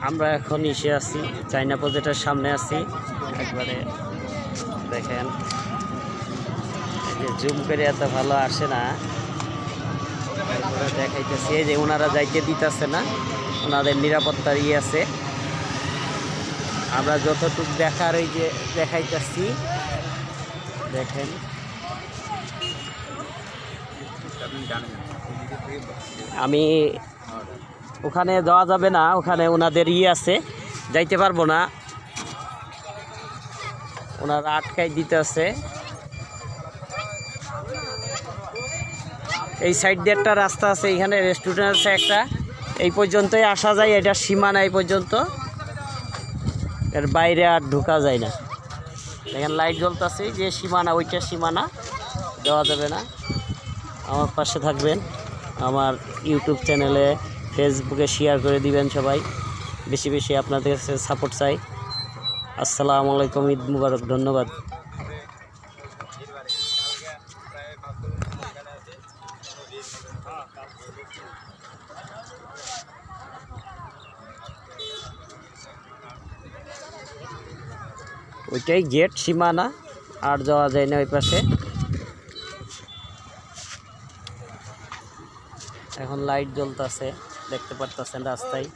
আমরা এখন এসে আছি চায়না প্রজেক্টের সামনে আছি। একবারে দেখেন যে জুম করে এত ভালো আসে না, দেখাইতেছি যে ওনারা যাইতে দিতেছে না, ওনাদের নিরাপত্তার আছে। আমরা যতটুকু দেখার ওই যে দেখাইতেছি, দেখেন আমি ওখানে যাওয়া যাবে না, ওখানে ওনাদের আছে, যাইতে পারবো না, ওনারা আটকাই দিতেছে। এই সাইড দিয়ে একটা রাস্তা আছে, এইখানে রেস্টুরেন্ট আছে একটা, এই পর্যন্তই আসা যায়, এটা সীমানা এই পর্যন্ত, এর বাইরে আর ঢোকা যায় না। এখানে লাইট জ্বলতেছে, যে সীমানা ওইটা সীমানা, দেওয়া যাবে না। আমার পাশে থাকবেন, আমার ইউটিউব চ্যানেলে ফেসবুকে শেয়ার করে দিবেন সবাই, বেশি বেশি আপনাদের কাছে সাপোর্ট চাই। আসসালামু আলাইকুম, ঈদ মুবারক, ধন্যবাদ। ওইটাই গেট সীমানা, আর যাওয়া যায় না ওই পাশে। এখন লাইট জ্বলতেছে, দেখতে পারতেছেন রাস্তায়।